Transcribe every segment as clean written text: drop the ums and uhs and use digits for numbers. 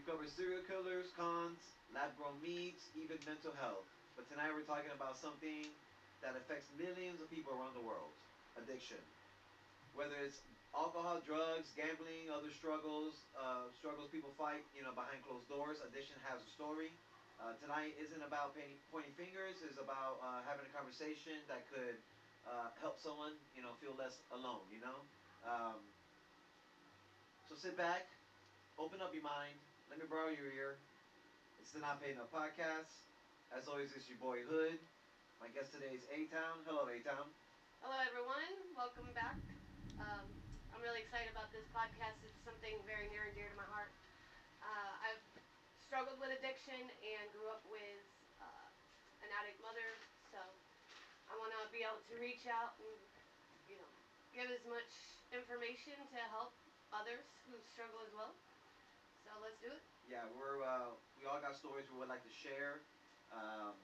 cover serial killers, cons, lab-grown meats, even mental health. But tonight we're talking about something that affects millions of people around the world: addiction. Whether it's alcohol, drugs, gambling, other struggles people fight, behind closed doors. Addiction has a story. Tonight isn't about pointing fingers. It's about having a conversation that could help someone, feel less alone. Um, so sit back, open up your mind. Let me borrow your ear. It's the Not Pay Enough podcast. As always, it's your boy Hood. My guest today is A Town. Hello, A Town. Hello, everyone. Welcome back. Um, I'm really excited about this podcast. It's something very near and dear to my heart. I've struggled with addiction and grew up with an addict mother, so I want to be able to reach out and, you know, give as much information to help others who struggle as well. So let's do it. Yeah, we all got stories we would like to share, um,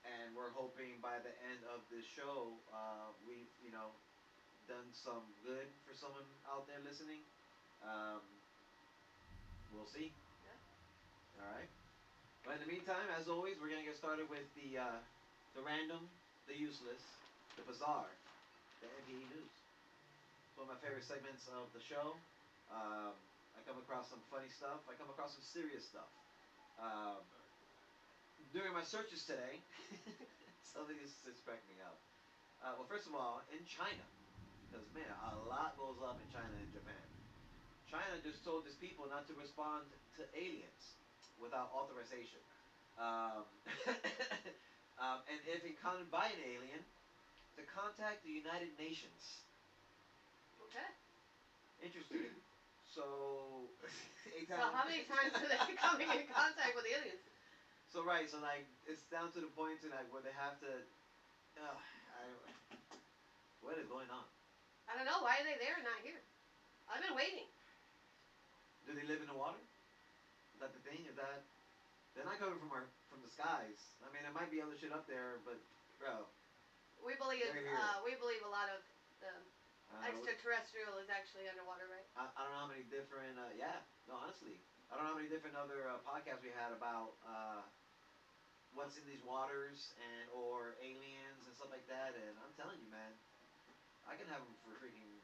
and we're hoping by the end of this show, we've done some good for someone out there listening. Um, we'll see. Yeah. All right. But in the meantime, as always, we're gonna get started with the random, the useless, the bizarre, the MPE news. It's one of my favorite segments of the show. I come across some funny stuff. I come across some serious stuff. Um, During my searches today, something is cracking me up. Well, first of all, in China, because man, a lot goes up in China and Japan. China just told its people not to respond to aliens without authorization. Um, and if encountered by an alien, to contact the United Nations. Okay. Interesting. So, So how many times are they coming in contact with aliens? So right, so like it's down to the point to like where they have to. What is going on? I don't know. Why are they there and not here? I've been waiting. Do they live in the water? Is that the thing? Is that they're not coming from the skies? I mean, there might be other shit up there, but bro, We believe they're here. we believe a lot of the Uh, extraterrestrial is actually underwater, right? I don't know how many different. Yeah, no, honestly, I don't know how many different other podcasts we had about what's in these waters and or aliens and stuff like that. And I'm telling you, man, I can have them for freaking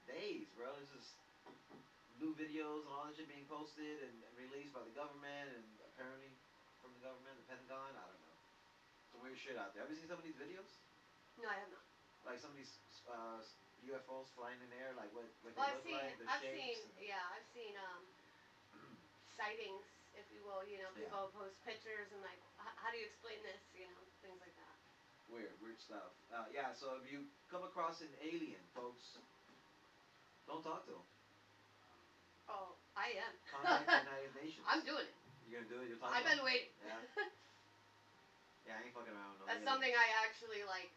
days, bro. There's just new videos and all that shit being posted and released by the government and apparently from the government, the Pentagon. I don't know. Some weird shit out there. Have you seen some of these videos? No, I have not. Like some of these UFOs flying in the air, like what Well, they look like, the shapes. I've seen sightings, if you will. You know, Yeah, people post pictures and like, how do you explain this? You know, things like that. weird stuff. Yeah, so if you come across an alien, folks, don't talk to them. Oh, I Contact the am. United Nations. I'm doing it. You're gonna do it. You'll talk to I've them. been waiting. Yeah, yeah. I ain't fucking around with no That's aliens. something I actually like.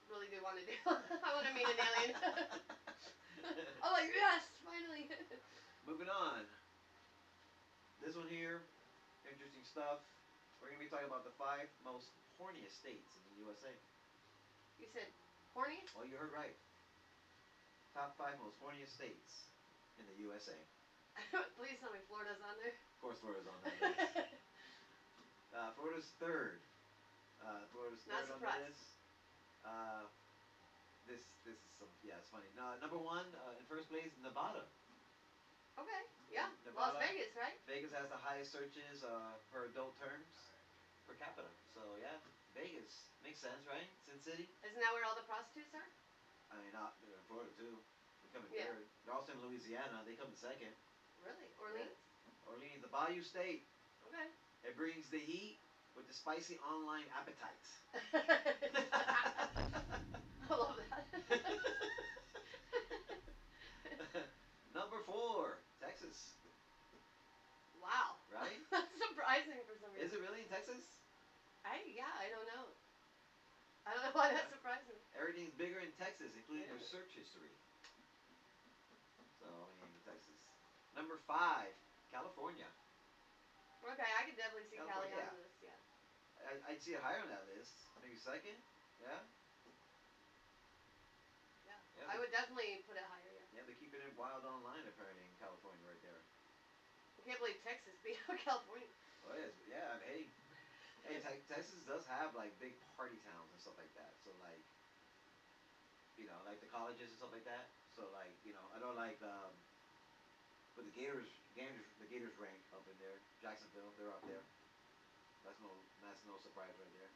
Really do want to do. I want to meet an alien. I'm like, yes, finally. Moving on. This one here, interesting stuff. We're gonna be talking about the five most horniest states in the USA. You said horny? Well, you heard right. Top five most horniest states in the USA. Please tell me Florida's on there. Of course, Florida's on that list. Florida's third. Florida's Not third on the surprised. list. Uh, this is some yeah, it's funny. Number one in first place, Nevada. Okay, yeah. Las Nevada. Vegas, right? Vegas has the highest searches per adult terms per capita. So yeah, Vegas makes sense, right? Sin City. Isn't that where all the prostitutes are? I mean, not they're in Florida too. They come in Yeah. third. They're also in Louisiana. They come in second. Really? Yeah. Orleans? Orleans, the Bayou State. Okay. It brings the heat with the spicy online appetite. I love that. Number four, Texas. Wow. Right? That's surprising for some Is reason. it really in Texas? I don't know. I don't know why Yeah. that surprised me. Everything's bigger in Texas, including their Yeah. search history. So, I mean, Texas. Number five, California. Okay, I could definitely see Cali California, on yeah. this, yeah. I'd see it higher on that list. Maybe second. Yeah. Yeah. Yeah. I would definitely put it higher, yeah. Yeah, they're keeping it wild online apparently in California right there. can't believe Texas beat out California. Oh yes, yeah. Hey, Texas does have like big party towns and stuff like that. So like, like the colleges and stuff like that. So like, I know like but the Gators rank up in there. Jacksonville, they're up there. That's no surprise right there.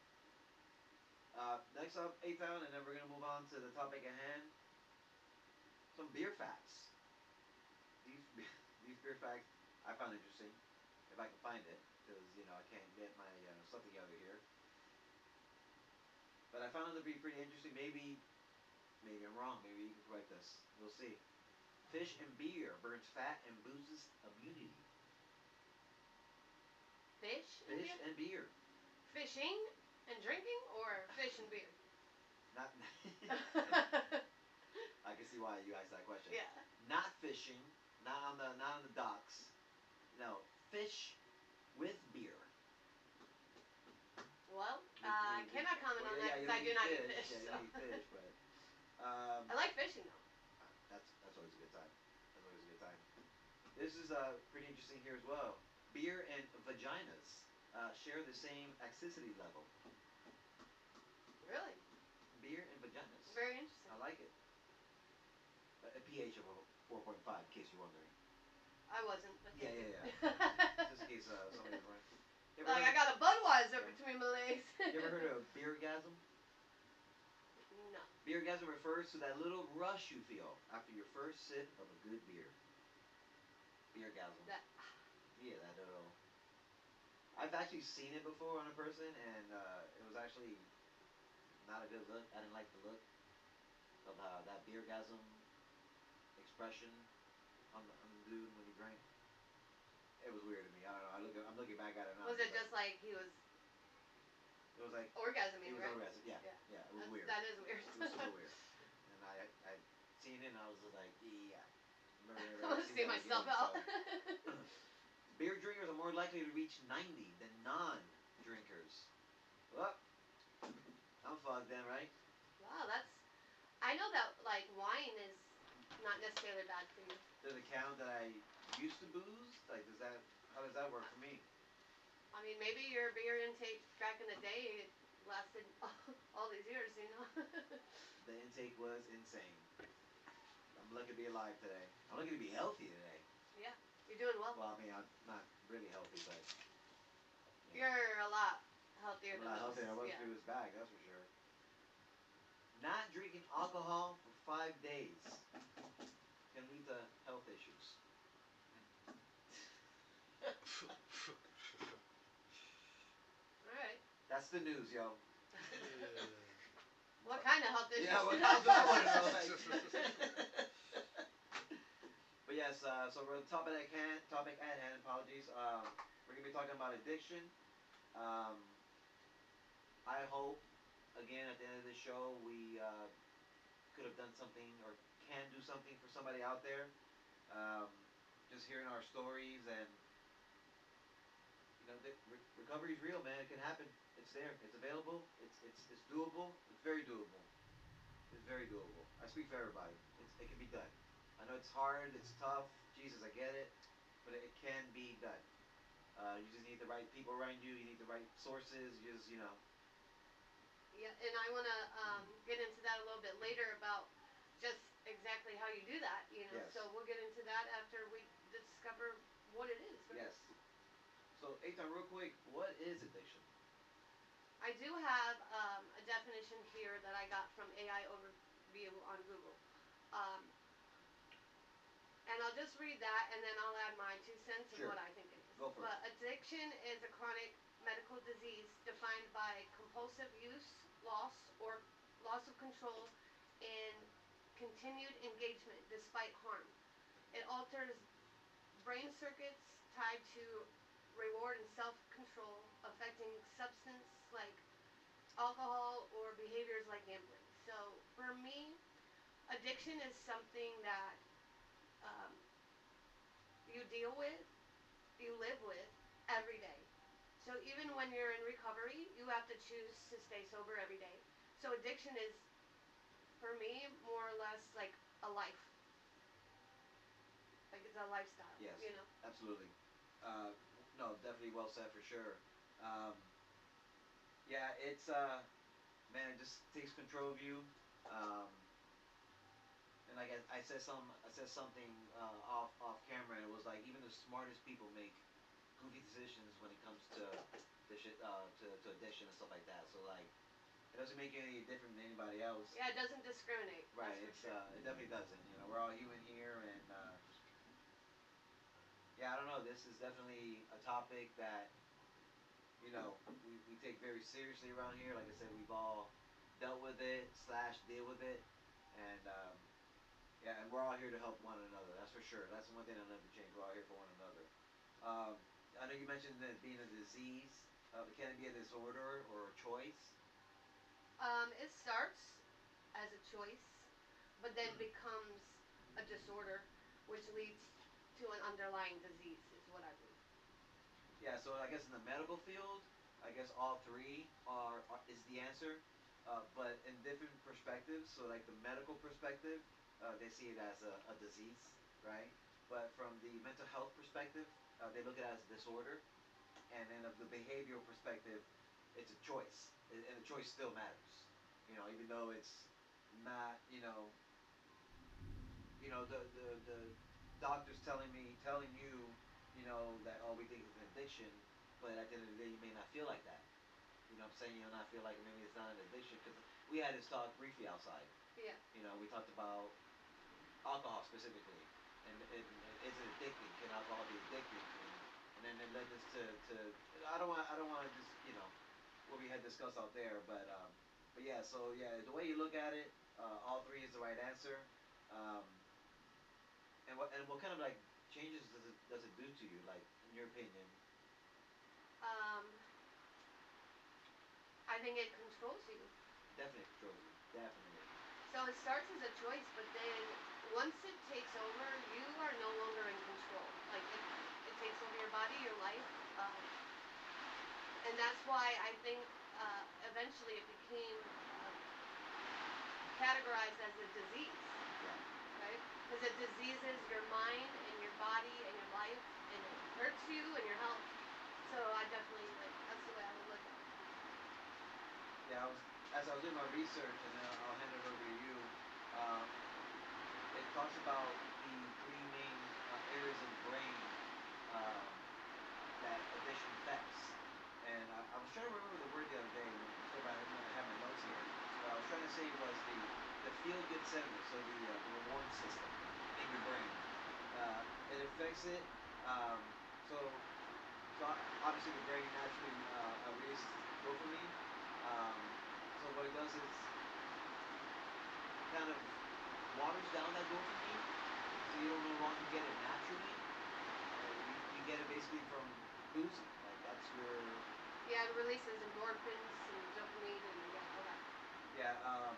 Next up, eighth round, and then we're gonna move on to the topic at hand. Some beer facts. These these beer facts I found interesting. If I can find it, because I can't get my stuff together here. But I found it to be pretty interesting. Maybe I'm wrong. Maybe you can correct us. We'll see. Fish and beer burns fat and boosts immunity. Fish and Fish beer? and beer. Fishing and drinking, or fish and beer? Not. I can see why you asked that question. Yeah. Not fishing. Not on the docks. No, fish with beer. Well, I cannot comment on that because I do not eat fish. Yeah, you So. don't eat fish, but I like fishing though. that's always a good time. That's always a good time. This is pretty interesting here as well. Beer and vaginas share the same acidity level. Really? Beer and vaginas. Very interesting. I like it. A pH of a 4.5, in case you're wondering. I wasn't. But Yeah. Just in case somebody's wondering. Like I got a Budweiser between my legs. You ever heard of beergasm? No. Beergasm refers to that little rush you feel after your first sip of a good beer. Beergasm. Yeah, that little. I've actually seen it before on a person, and it was actually not a good look. I didn't like the look of that beergasm expression on the dude when he drank. It was weird to me. I don't know. I'm looking back at it now. Was it just like he was? It was like orgasming, it was right? orgasm. Yeah. It was weird. That is weird. It was super weird. And I seen it and I was just like, yeah. I want to see myself out. So. Beer drinkers are more likely to reach 90 than non-drinkers. Well, I'm fucked then, right? Wow, I know that like wine is not necessarily bad for you. Does it count that I used to booze? Like, how does that work for me? I mean, maybe your beer intake back in the day lasted all these years, The intake was insane. I'm lucky to be alive today. I'm lucky to be healthy today. Yeah, you're doing well. Well, I mean, I'm not really healthy, but you're a lot healthier than most. A lot healthier than I was a few years back, that's for sure. Not drinking alcohol for 5 days can lead to health issues. Alright. That's the news, yo. What kind of health issues? Yeah, what kind of health But yes, so we're on topic at hand, apologies. We're going to be talking about addiction. I hope, again, at the end of the show, we could have done something or can do something for somebody out there. Just hearing our stories and recovery is real, man. It can happen. It's there. It's available. It's doable. It's very doable. It's very doable. I speak for everybody. It can be done. I know it's hard. It's tough. Jesus, I get it, but it can be done. You just need the right people around you. You need the right sources. You just Yeah, and I want to get into that a little bit later about just exactly how you do that. Yes. So we'll get into that after we discover what it is. Right? Yes. So, Eitan, real quick, what is addiction? I do have a definition here that I got from AI Overview on Google. And I'll just read that, and then I'll add my 2 cents of what I think it is. Go for But addiction is a chronic medical disease defined by compulsive use, loss, or loss of control, and continued engagement despite harm. It alters brain circuits tied to reward and self-control, affecting substance like alcohol or behaviors like gambling. So for me, addiction is something that um, you deal with, you live with every day. So even when you're in recovery, you have to choose to stay sober every day. So addiction is, for me, more or less like a life. Like it's a lifestyle. Yes. You know. Absolutely. No, definitely well said for sure. Um, yeah, it's man, it just takes control of you. Um, and like I said something off camera, and it was like even the smartest people make goofy decisions when it comes to to addiction and stuff like that. So like, it doesn't make you any different than anybody else. Yeah, it doesn't discriminate. Right. That's for sure. It definitely doesn't. You know, we're all human here, and yeah, I don't know. This is definitely a topic that we take very seriously around here. Like I said, we've all dealt with it slash deal with it, and yeah, and we're all here to help one another. That's for sure. That's the one thing I'll never change. We're all here for one another. Um, I know you mentioned that being a disease. Can it be a disorder or a choice? It starts as a choice, but then becomes a disorder, which leads to an underlying disease, is what I believe. Yeah. So I guess in the medical field, I guess all three are is the answer, but in different perspectives. So like the medical perspective, they see it as a disease, right? But from the mental health perspective, they look at it as a disorder, and then of the behavioral perspective, it's a choice, and the choice still matters. Even though it's not, the doctors telling you, that we think it's an addiction, but at the end of the day, you may not feel like that. You know what I'm saying? You'll not feel like maybe it's not an addiction because we had this talk briefly outside. Yeah. We talked about alcohol specifically, and is it addicting? Can alcohol be addicting? And then it led us to I don't want to just what we had discussed out there, but yeah. So yeah, the way you look at it, all three is the right answer. Um, and what kind of like changes does it do to you? Like in your opinion? Um, I think it controls you. Definitely controls you. Definitely. So it starts as a choice, but then once it takes over, you are no longer in control. Like it takes over your body, your life, and that's why I think eventually it became categorized as a disease, Yeah. right? Because it diseases your mind and your body and your life, and it hurts you and your health. So I definitely like that's the way I would look at it. Yeah. As I was doing my research, and then I'll hand it over to you. Um, it talks about the three main areas of the brain um, that addiction affects. And I was trying to remember the word the other day. So I have my notes here. What I was trying to say was the feel good center, so the reward system in your brain. It affects it. Um, so so obviously the brain naturally releases dopamine. Um, so what it does is kind of waters down that dopamine, so you don't no longer get it naturally. You get it basically from boozing. Like that's your Yeah, it releases endorphins and dopamine and yeah, all that. yeah.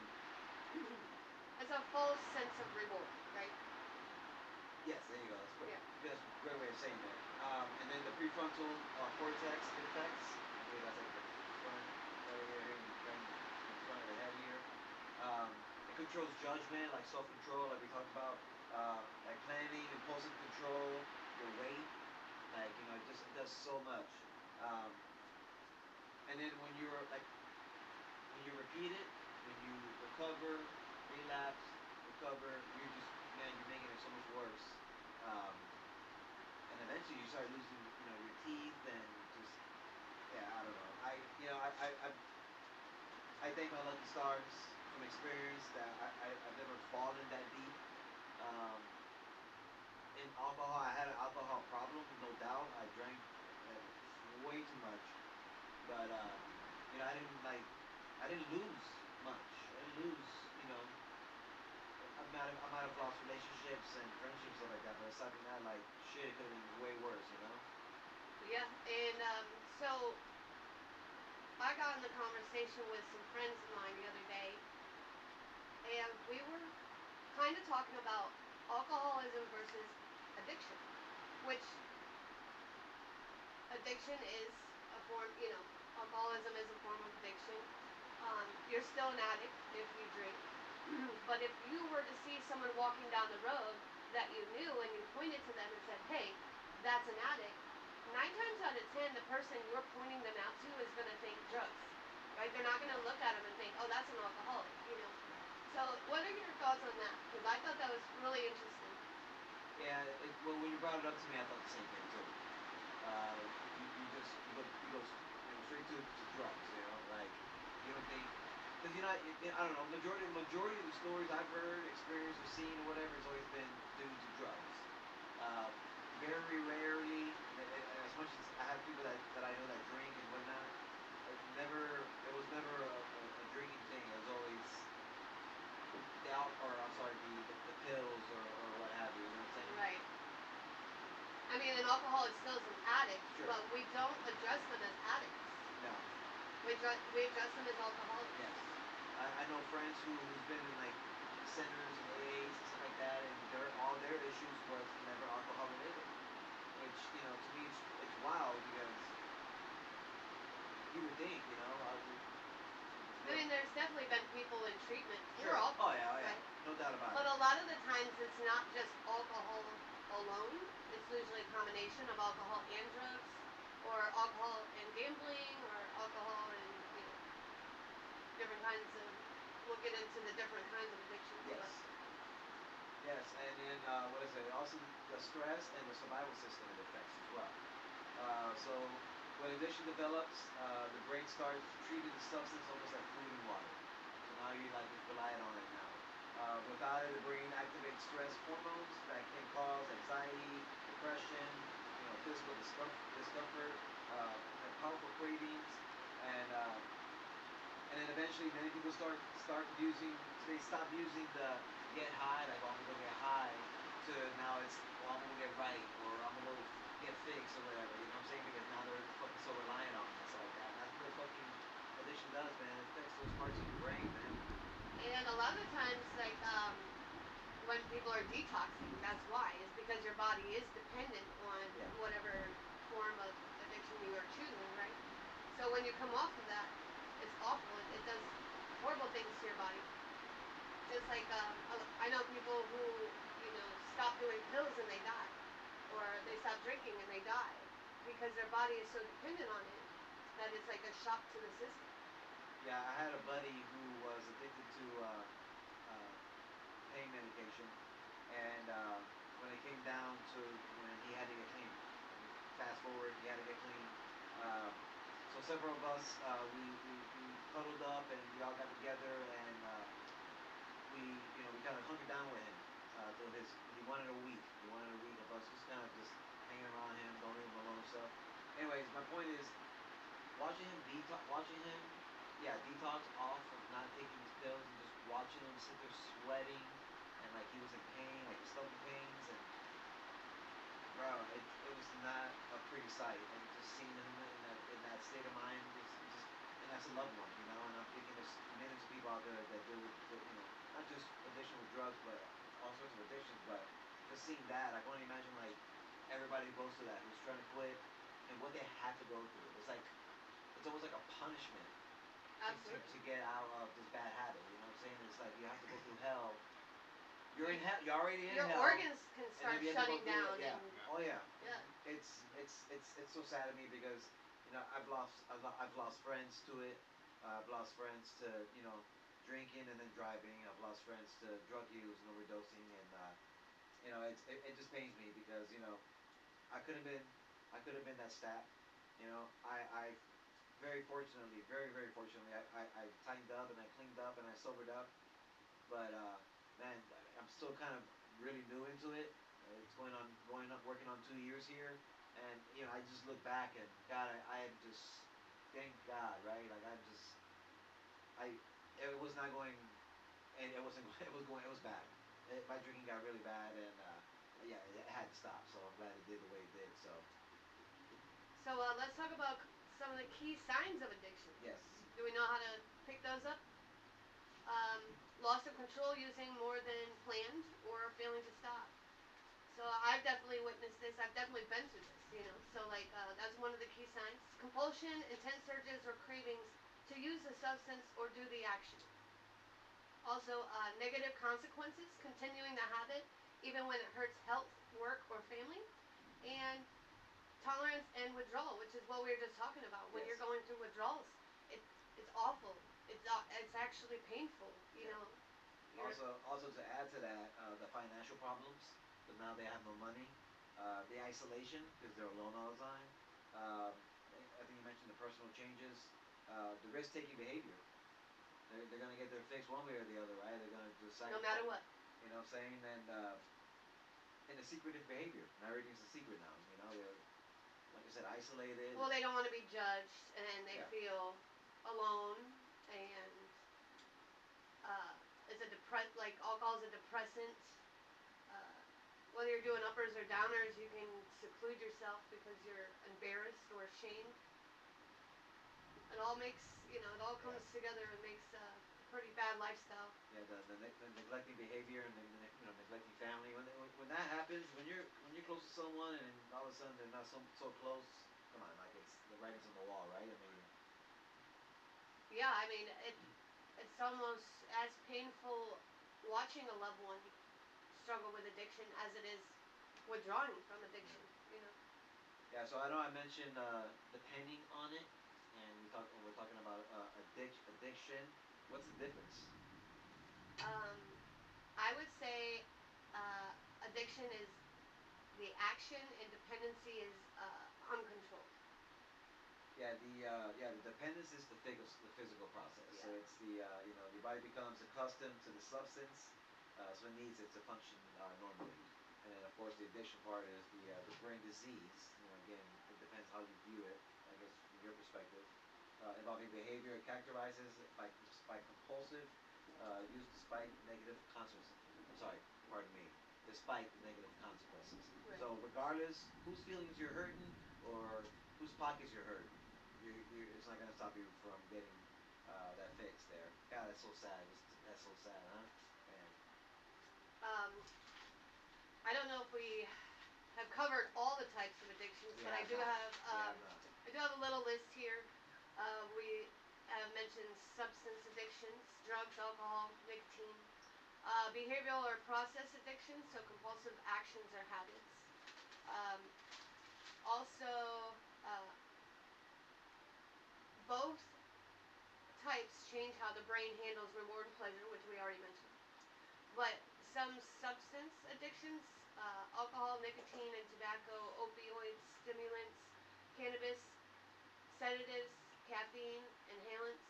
It's a false sense of reward, right? Yes, there you go. Yeah. That's a great way of saying that. And then the prefrontal cortex it affects. I believe that's like the front right here, in front of the head here. It controls judgment, like self-control, like we talked about, like planning, impulsive control, your weight. Like it does so much. Um, and then when you repeat it, when you recover, relapse, recover, you're making it so much worse. Um, and eventually you start losing, your teeth and just yeah, I don't know. I thank my lucky stars from experience that I've never fallen that deep. Um, in alcohol, I had an alcohol problem, no doubt. I drank way too much, but I didn't lose much. I didn't lose, you know. I might have lost relationships and friendships stuff like that, but aside from that, like shit, it could have been way worse. Yeah, and so I got in a conversation with some friends of mine the other day, and we were kind of talking about alcoholism versus addiction, which addiction is a form, alcoholism is a form of addiction. You're still an addict if you drink, but if you were to see someone walking down the road that you knew and you pointed to them and said, hey, that's an addict, 9 times out of 10, the person you're pointing them out to is gonna think drugs, right? They're not gonna look at them and think, oh, that's an alcoholic, you know. So, what are your thoughts on that? Because I thought that was really interesting. Yeah, well, when you brought it up to me, I thought the same thing too. You go straight to drugs, you know, like you don't think, because I don't know, majority of the stories I've heard, experienced, or seen, or whatever, has always been due to drugs. Uh, Very rarely, as much as I have people that I know that drink and whatnot, it was never a drinking thing. It was always or I'm sorry, the pills or what have you. You know what I'm saying? Right. I mean, an alcoholic still is an addict, Sure. but we don't address them as addicts. No. We address them as alcoholics. Yes. I know friends who's been in like centers and AAs and stuff like that, and all their issues was never alcohol related. Which to me it's wild because you would think I mean, there's definitely been people in treatment for sure. alcohol, Oh yeah, right? no doubt about But it. a lot of the times it's not just alcohol alone. It's usually a combination of alcohol and drugs, or alcohol and gambling, or alcohol and different kinds of. We'll get into the different kinds of addictions. Yes. But Yes, and then what is it? Also the stress and the survival system it affects as well. So when addiction develops, the brain starts treating the substance almost like food and water. So now you like just relying on it now. Without it, the brain activates stress hormones that can cause anxiety, depression, physical discomfort, and powerful cravings, and uh, and then eventually many people start using. They stop using the get high, like I'm gonna go get high, to now it's I'm gonna get right or I'm gonna go get fixed or whatever. You know what I'm saying? Because now they're fucking so reliant on it, stuff like that. And that's what fucking addiction does, man. It affects those parts of your brain, man. and a lot of the times, like when people are detoxing, that's why. It's because your body is dependent on Yeah. whatever form of addiction you are choosing, right? So when you come off of that, it's awful. It does horrible things to your body. Just like I know people who stop doing pills and they die, or they stop drinking and they die, because their body is so dependent on it that it's like a shock to the system. Yeah, I had a buddy who was addicted to pain medication, and when it came down to when he had to get clean, fast forward, he had to get clean. Uh, so several of us, we huddled up and we all got together and we kind of hunkered down with him. Till he wanted a week. He wanted a week of us just kind of just hanging around him, don't leave him alone and stuff. Anyways, my point is watching him, yeah, detox off of not taking his pills and just watching him sit there sweating and like he was in pain, like his stomach pains and bro, it was not a pretty sight. And just seeing him in that state of mind, just and that's a loved one, And I'm thinking there's millions of people out there that deal with not just addiction with drugs, but all sorts of addictions. But just seeing that, I can only imagine like everybody who goes through that, who's trying to quit, and what they had to go through. It's almost like a punishment Absolutely. to get out of this bad habit. You know what I'm saying? It's like you have to go through hell. You're in hell. You're already in Your hell. organs can And start then you have to go shutting through down. it. Yeah. And, Oh yeah. yeah. It's so sad to me because I've lost friends to it. I've lost friends to drinking and then driving. I've lost friends to drug use and overdosing, and it just pains me because I could have been that stat. I very fortunately, very fortunately, I tightened up and I cleaned up and I sobered up. But man, I'm still kind of really new into it. It's working on 2 years here, and I just look back and God, I am just thank God, right? Like I it was not going, and it wasn't it was bad. My drinking got really bad, and yeah, it had to stop. So I'm glad it did the way it did. So So let's talk about some of the key signs of addiction. yes, Do we know how to pick those up? Um, Loss of control using more than planned, or failing to stop. So I've definitely witnessed this. I've definitely been through this. So like that's one of the key signs. Compulsion, intense urges or cravings to use the substance or do the action. Also, negative consequences, continuing the habit even when it hurts health, work, or family. And tolerance tolerance and withdrawal, which is what we were just talking about. When Yes. you're going through withdrawals, it it's awful. It's actually painful. You Yeah. know, you're Also to add to that, the financial problems. But now they have no money. The isolation because they're alone all the time. I think you mentioned the personal changes. The risk-taking behavior. They're gonna get their fix one way or the other, right? They're gonna just no sacrifice. matter what. You know what I'm saying? And the secretive behavior. Now everything's a secret now. You know, they're like I said, isolated. Well, they don't want to be judged, and they Yeah. feel alone, and it's a like alcohol is a depressant. Uh, whether you're doing uppers or downers, you can seclude yourself because you're embarrassed or ashamed. It all makes, it all comes Yeah. together and makes a pretty bad lifestyle. Yeah, the neglecting behavior and neglecting family. When that happens, when you're close to someone and all of a sudden they're not so close. Come on, like it's the writing's on the wall, right? I mean, Yeah, I mean, it's almost as painful watching a loved one struggle with addiction as it is withdrawing from addiction. You know. yeah. So I know I mentioned depending on it, and we're talking about addiction. What's the difference? Um, I would say addiction is the action, and dependency is uncontrolled. The dependence is the physical process. So Yeah. it's your body becomes accustomed to the substance, so it needs it to function normally. And then of course the addiction part is the brain disease. Again, it depends how you view it. I guess from your perspective, involving behavior characterizes by compulsive use despite negative consequences. I'm sorry, pardon me. Despite the negative consequences. Right. So regardless whose feelings you're hurting or whose pockets you're hurting, it's not gonna stop you from getting that fix there. God, that's so sad. That's so sad, huh? Man. Um, I don't know if we have covered all the types of addictions, We but I have do not. have We have not. I do have a little list here. We mentioned substance addictions, drugs, alcohol, nicotine, behavioral or process addictions, so compulsive actions or habits. Um, also, uh, both types change how the brain handles reward and pleasure, which we already mentioned. But some substance addictions, alcohol, nicotine, and tobacco, opioids, stimulants, cannabis, sedatives, caffeine, inhalants,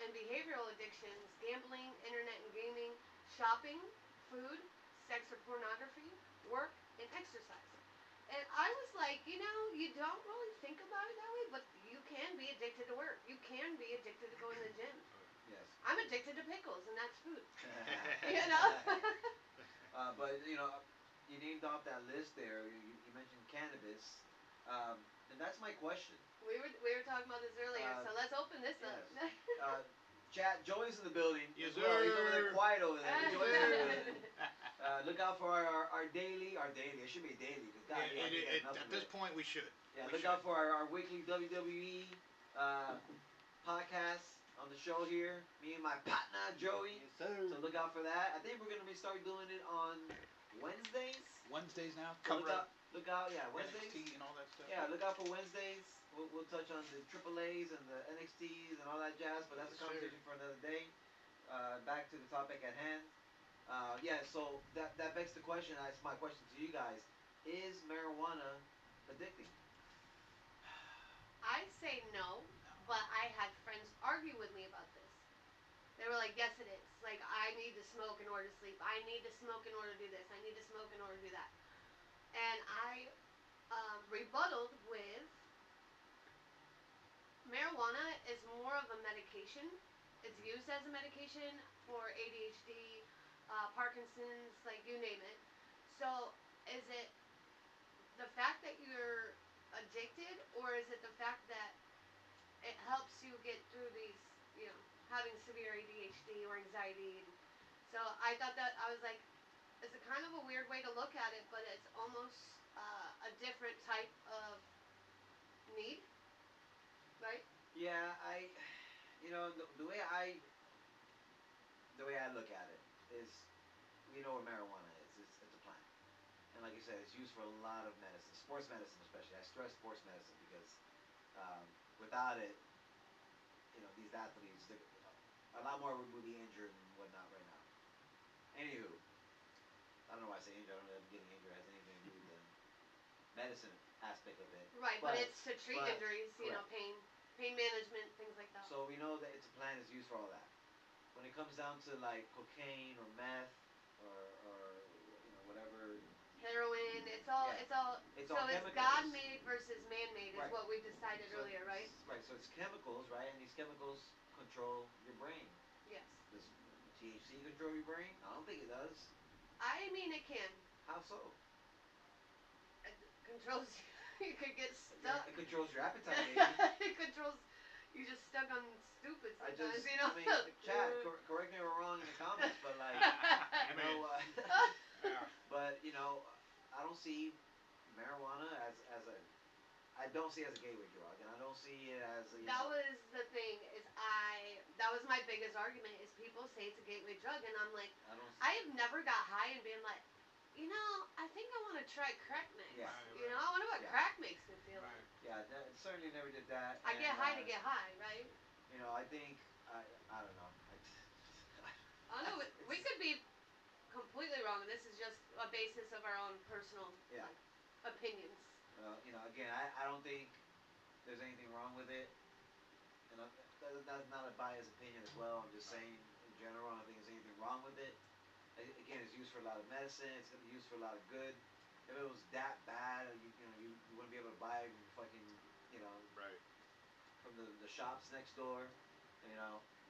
and behavioral addictions, gambling, internet and gaming, shopping, food, sex or pornography, work, and exercise. And I was like, you don't really think about it that way, but you can be addicted to work. You can be addicted to going to the gym. Yes. I'm addicted to pickles, and that's food. You know? But you named off that list there. You mentioned cannabis, and that's my question. We were talking about this earlier, Uh, so let's open this yes. up. Chat, Joey's in the building. Yes, as well. He's over there sir. quiet over there. Yes, Joey's in the sir. building. Look out for our daily. It should be daily. Cause God, At this point, we should. Yeah, We look should. out for our weekly WWE podcast on the show here. Me and my partner Joey. Yes, sir. So look out for that. I think we're gonna start doing it on Wednesdays. Wednesdays now. So Cover up look out, yeah, Wednesdays. NXT and all that stuff. Yeah, look out for Wednesdays. We'll touch on the AAA's and the NXTs and all that jazz, but that's a Yes, sir. conversation for another day. Back to the topic at hand. So that begs the question. That's my question to you guys: is marijuana addicting? I say no, but I had friends argue with me about this. They were like, yes, it is. Like, I need to smoke in order to sleep. I need to smoke in order to do this. I need to smoke in order to do that. And I rebutted with marijuana is more of a medication. It's used as a medication for ADHD, Parkinson's, like you name it. So, is it the fact that you're addicted, or is it the fact that it helps you get through these, having severe ADHD or anxiety? And so I thought that I was like, it's a kind of a weird way to look at it, but it's almost a different type of need, right? Yeah, the way I look at it is, we know what marijuana is. It's a plant. and like you said, it's used for a lot of medicine, sports medicine especially. I stress sports medicine because without it, these athletes, a lot more would be injured and whatnot right now. Anywho, I don't know why I say injured. I don't know if getting injured has anything to do with the medicine aspect of it. Right, but it's to treat injuries, correct. pain management, things like that. So we know that it's a plant that's used for all that. When it comes down to like cocaine or meth or whatever. Heroin, it's all Yeah. It's so all it's chemicals. God made versus man made is Right. what we decided So earlier, right? Right. So it's chemicals, right? And these chemicals control your brain. Yes. Does THC control your brain? I don't think it does. I mean it can. How so? It controls you could get stuck. It controls your appetite, maybe. It controls you just stuck on stupid I sometimes, mean, Chad, correct me if I'm wrong in the comments, but like, Yeah. but I don't see marijuana as a, I don't see it as a gateway drug, and I don't see it as a. That was the thing is that was my biggest argument is people say it's a gateway drug and I'm like I don't. I have never got high and been like, I think I want to try crack mix. Yeah. Right. I wonder what Yeah. crack makes me feel Right. like. Yeah, certainly never did that. I get high to get high, right? I think I don't know. I don't know. We could be completely wrong. This is just a basis of our own personal Yeah. Opinions. Again, I don't think there's anything wrong with it. That's not a biased opinion as well. I'm just saying in general, I don't think there's anything wrong with it. Again, it's used for a lot of medicine. It's gonna be used for a lot of good. If it was that bad, you wouldn't be able to buy it from fucking Right. from the shops next door.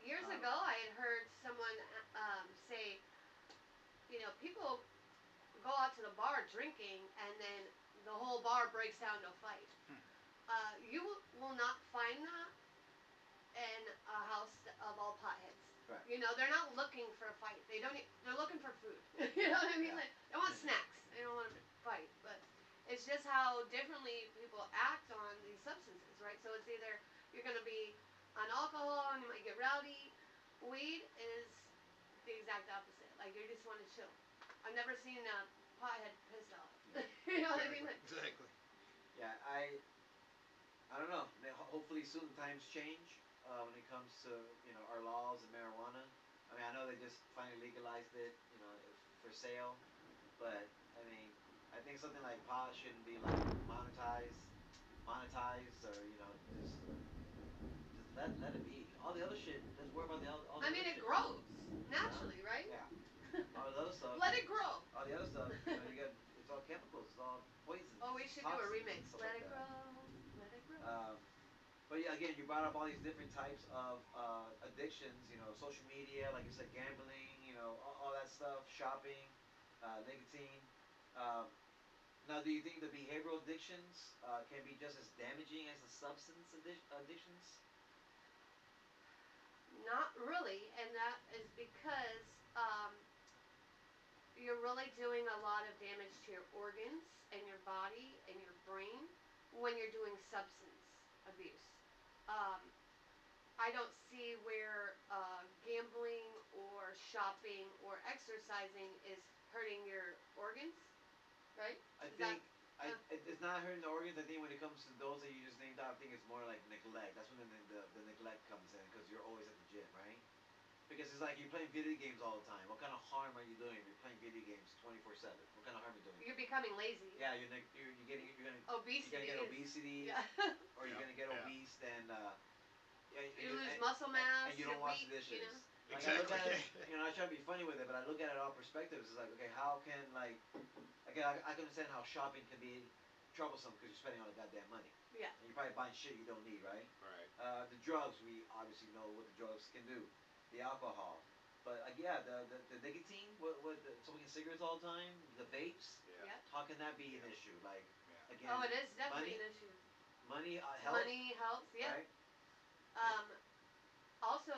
Years ago, I had heard someone say, people go out to the bar drinking and then the whole bar breaks down to a fight. You will not find that in a house of all potheads. Right. They're not looking for a fight. They're looking for food. You know what I mean? Yeah. Like, they want snacks. They don't want to fight. But it's just how differently people act on these substances, right? So it's either you're going to be on alcohol and you might get rowdy. Weed is the exact opposite. Like, you just want to chill. I've never seen a pothead pissed off. You know what I mean? Like, Exactly. Yeah, I don't know. Hopefully soon times change when it comes to our laws and marijuana. I mean, I know they just finally legalized it, for sale, but I mean, I think something like pot shouldn't be like monetized, or just let it be. All the other shit, let's worry about all the I other mean, it shit. grows naturally, right? Yeah. All the other stuff. Let it grow. All the other stuff, it's all chemicals, it's all poisons. Oh, we should do a toxins, remix. stuff Let like it that. grow. Let it grow. But yeah, again, you brought up all these different types of addictions. Social media, like you said, gambling. All that stuff, shopping, nicotine. Um, Now, do you think the behavioral addictions can be just as damaging as the substance addictions? Not really, and that is because you're really doing a lot of damage to your organs and your body and your brain when you're doing substance abuse. Um, I don't see where gambling or shopping or exercising is hurting your organs, right? I Is think that, it's not hurting the organs. I think when it comes to those that you just named out, I think it's more like neglect. That's when the neglect comes in because you're always at the gym, right? Because it's like you're playing video games all the time. What kind of harm are you doing if you're playing video games 24/7? What kind of harm are you doing? you're becoming lazy. Yeah, you're gonna Obesity. get is- obesity, Yeah. or you're gonna get Yeah. obese, and You lose muscle mass. and you don't you're wash weak, the dishes. Like I look Exactly. at it, I try to be funny with it, but I look at it all perspectives. It's like, okay, how can I can understand how shopping can be troublesome because you're spending all the goddamn money, Yeah. and you're probably buying shit you don't need, right? Right. The drugs, we obviously know what the drugs can do, the alcohol, but yeah, the nicotine, smoking cigarettes all the time, the vapes. Yeah. Yep. How can that be an Yeah. issue? Like, Yeah. again, Oh, it is definitely money, an issue. money, health, Money, health, yeah. right? Um, also,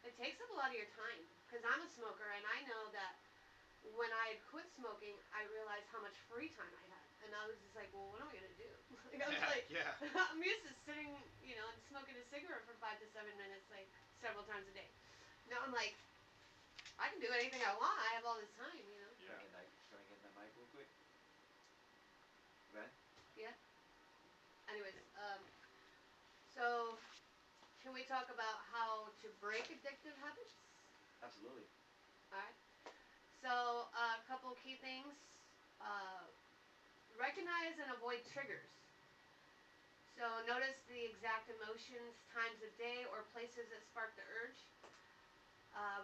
it takes up a lot of your time because I'm a smoker and I know that when I had quit smoking, I realized how much free time I had, and I was just like, well, what am I gonna do? Like, I was like, Yeah. I'm used to sitting, and smoking a cigarette for 5 to 7 minutes, like several times a day. Now I'm like, I can do anything I want. I have all this time. Yeah. Can I get that mic real quick? talk about how to break addictive habits. Absolutely. Alright. So, a couple key things. Uh, Recognize and avoid triggers. So, notice the exact emotions, times of day, or places that spark the urge.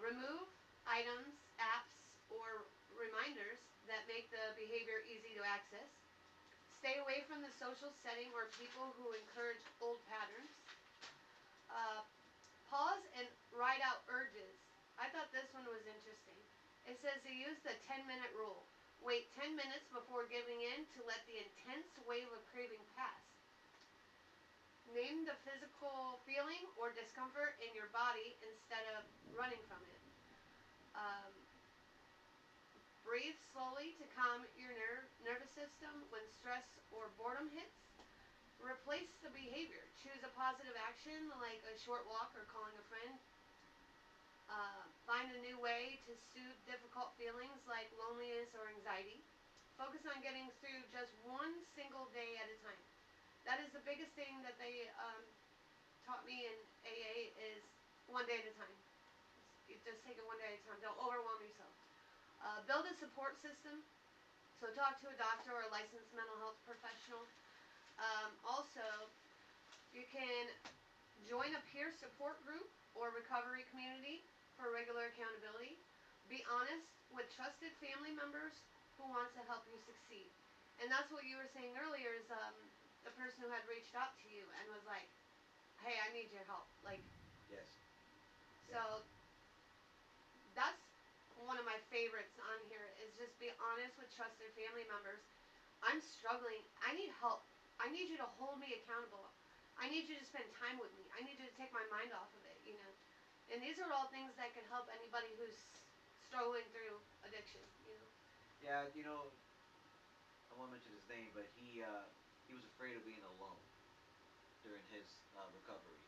Remove items, apps, or reminders that make the behavior easy to access. Stay away from the social setting or people who encourage old patterns. Uh, Pause and write out urges. I thought this one was interesting. It says to use the 10-minute rule. Wait 10 minutes before giving in to let the intense wave of craving pass. Name the physical feeling or discomfort in your body instead of running from it. Um, Breathe slowly to calm your nervous system when stress or boredom hits. Replace the behavior. Choose a positive action like a short walk or calling a friend. Find a new way to soothe difficult feelings like loneliness or anxiety. Focus on getting through just one single day at a time. That is the biggest thing that they taught me in AA is one day at a time. You just take it one day at a time. Don't overwhelm yourself. Build a support system. So talk to a doctor or a licensed mental health professional. Also, you can join a peer support group or recovery community for regular accountability. Be honest with trusted family members who want to help you succeed. And that's what you were saying earlier is the person who had reached out to you and was like, hey, I need your help. Like, Yes. so that's one of my favorites on here is just be honest with trusted family members. I'm struggling. I need help. I need you to hold me accountable. I need you to spend time with me. I need you to take my mind off of it, you know. And these are all things that can help anybody who's struggling through addiction, you know. Yeah, I won't mention his name, but he was afraid of being alone during his recovery.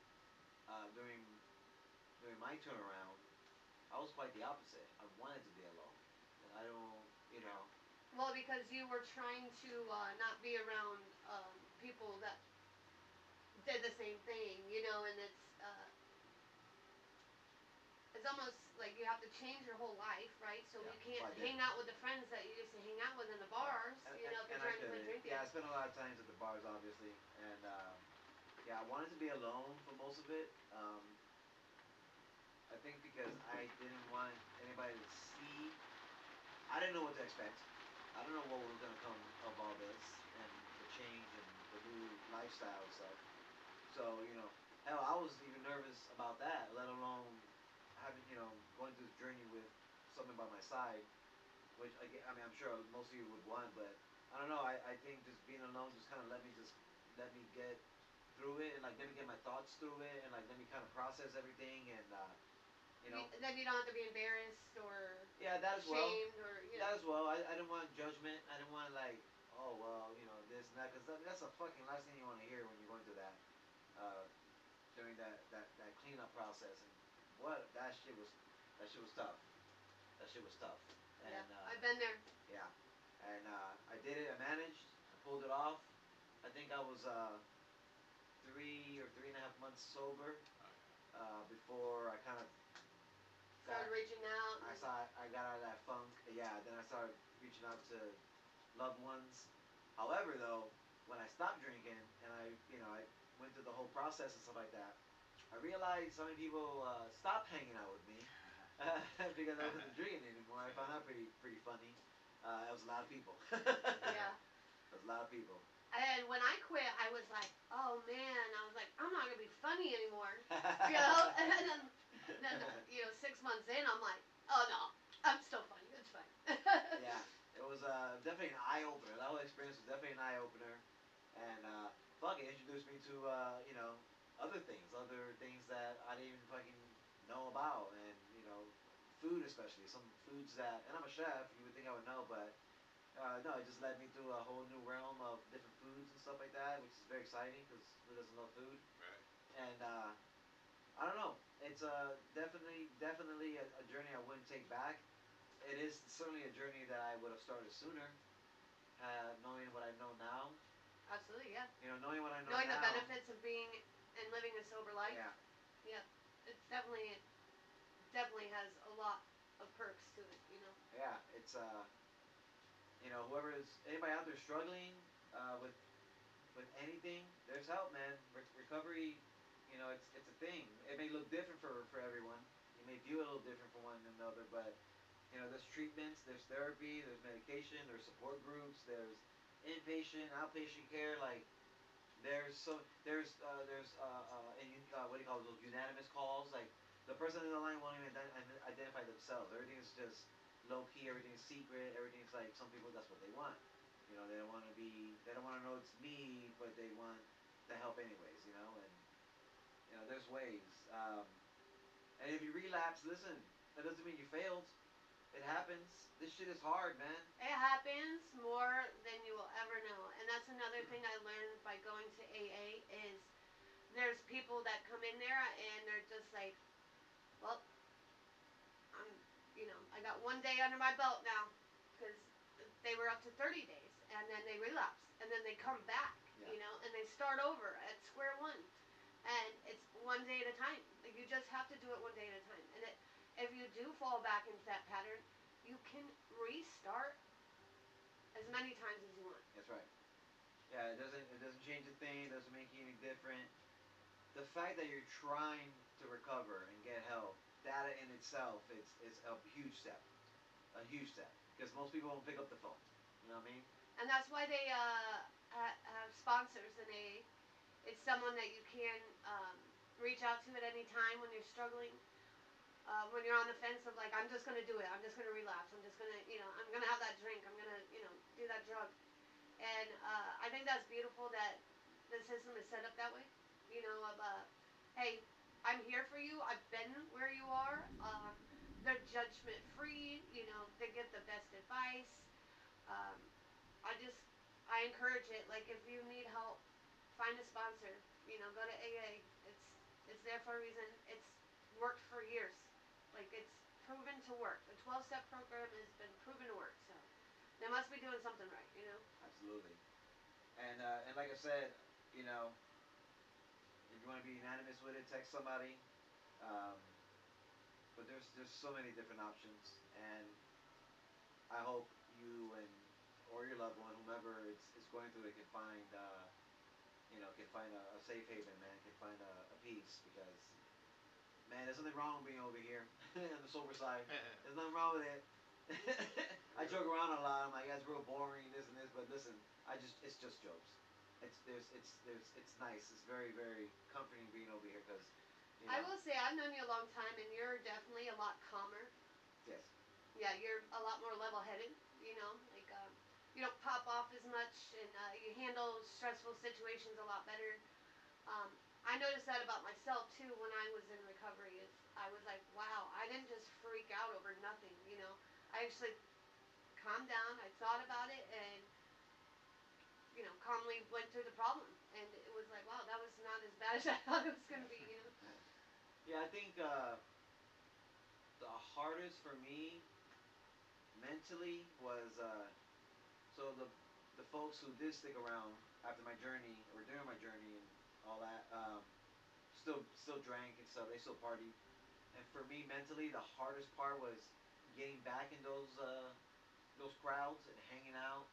During my turnaround, I was quite the opposite. I wanted to be alone, and I don't, you know, Well, because you were trying to not be around people that did the same thing, you know, and it's almost like you have to change your whole life, right? So yeah. you can't Well, I did. hang out with the friends that you used to hang out with in the Yeah. bars, And, you and, know, if and you're I trying to quit couldn't. drinking. Yeah, I spent a lot of times at the bars, obviously, and yeah, I wanted to be alone for most of it. I think because I didn't want anybody to see. I didn't know what to expect. I don't know what was gonna come of all this and the change and the new lifestyle and stuff. So hell, I was even nervous about that, let alone having going through this journey with someone by my side, which I mean I'm sure most of you would want, but I don't know. I think just being alone just kind of let me get through it and like let me get my thoughts through it and like let me kind of process everything and you know Then you don't have to be embarrassed or yeah, that as well. ashamed or, you know. That as well. I didn't want judgment. I didn't want like, oh well, this and that, because that's the fucking last thing you want to hear when you're going through that, uh, during that cleanup process. And what that shit was tough. That shit was tough. Yeah, And I've been there. yeah, and I did it. I managed. I pulled it off. I think I was 3 or 3.5 months sober before I kind of Started got reaching out. I got out of that funk. Yeah, then I started reaching out to loved ones. However, though, when I stopped drinking and I went through the whole process and stuff like that, I realized so many people stopped hanging out with me because I wasn't drinking anymore. I found out pretty funny. It was a lot of people. Yeah. It was a lot of people. And when I quit, I was like, oh man, I was like, I'm not gonna be funny anymore, you know. And then 6 months in, I'm like, oh no, I'm still funny. It's fine. Yeah, it was definitely an eye opener. That whole experience was definitely an eye opener, and fuck, it introduced me to other things that I didn't even fucking know about, and food especially. Some foods that, and I'm a chef, you would think I would know, but no, it just led me through a whole new realm of different foods and stuff like that, which is very exciting because who doesn't love food? Right. And I don't know. It's definitely a journey I wouldn't take back. It is certainly a journey that I would have started sooner, knowing what I know now. Absolutely, yeah. Knowing what I know Knowing now. the benefits of being and living a sober life. Yeah. Yep. It's definitely has a lot of perks to it, you know. Yeah, it's whoever is anybody out there struggling with anything, there's help, man. Recovery, it's a thing. It may look different for everyone. You may view it a little different from one another, but there's treatments, there's therapy, there's medication, there's support groups, there's inpatient, outpatient care. Like what do you call those unanimous calls? Like the person in the line won't even identify themselves. Everything's just low key. Everything's secret. Everything's like some people. That's what they want. They don't want to be. They don't want to know it's me, but they want the help anyways. And there's ways. And if you relapse, listen. That doesn't mean you failed. It happens. This shit is hard, man. It happens more than you will ever know. And that's another thing I learned by going to AA is there's people that come in there and they're just like, well, I'm, I got 1 day under my belt now because they were up to 30 days and then they relapse and then they come back, Yeah. and they start over at square one. And it's 1 day at a time. Like, you just have to do it 1 day at a time. And if you do fall back into that pattern, you can restart as many times as you want. That's right. Yeah, it doesn't change a thing. It doesn't make you any different. The fact that you're trying to recover and get help, that in itself is a huge step. A huge step. Because most people won't pick up the phone. You know what I mean? And that's why they have sponsors in AA. It's someone that you can reach out to at any time when you're struggling. When you're on the fence of like, I'm just gonna do it. I'm just gonna relapse. I'm just gonna, I'm gonna have that drink. I'm gonna, do that drug. And I think that's beautiful that the system is set up that way. Hey, I'm here for you. I've been where you are. They're judgment free. They give the best advice. Um, I encourage it. Like, if you need help, find a sponsor. Go to AA. It's there for a reason. It's worked for years. Like, it's proven to work. The 12-step program has been proven to work. So they must be doing something right. Absolutely. And like I said, if you want to be unanimous with it, text somebody. Um, but there's so many different options, and I hope you and or your loved one, whomever is going through it, can find a safe haven, man. Can find a peace because, man, there's nothing wrong with being over here on the sober side. There's nothing wrong with it. I joke around a lot. I'm like, that's real boring, this and this. But listen, it's just jokes. It's nice. It's very, very comforting being over here because, I will say I've known you a long time, and you're definitely a lot calmer. Yes. Yeah, you're a lot more level-headed. Like you don't pop off as much, and you handle stressful situations a lot better. Um, I noticed that about myself too when I was in recovery. Is I was like, wow, I didn't just freak out over nothing. I actually calmed down. I thought about it, and calmly went through the problem. And it was like, wow, that was not as bad as I thought it was gonna be. Yeah, I think the hardest for me mentally was so the folks who did stick around after my journey or during my journey and all that still drank and stuff. They still partied. And for me mentally, the hardest part was getting back in those crowds and hanging out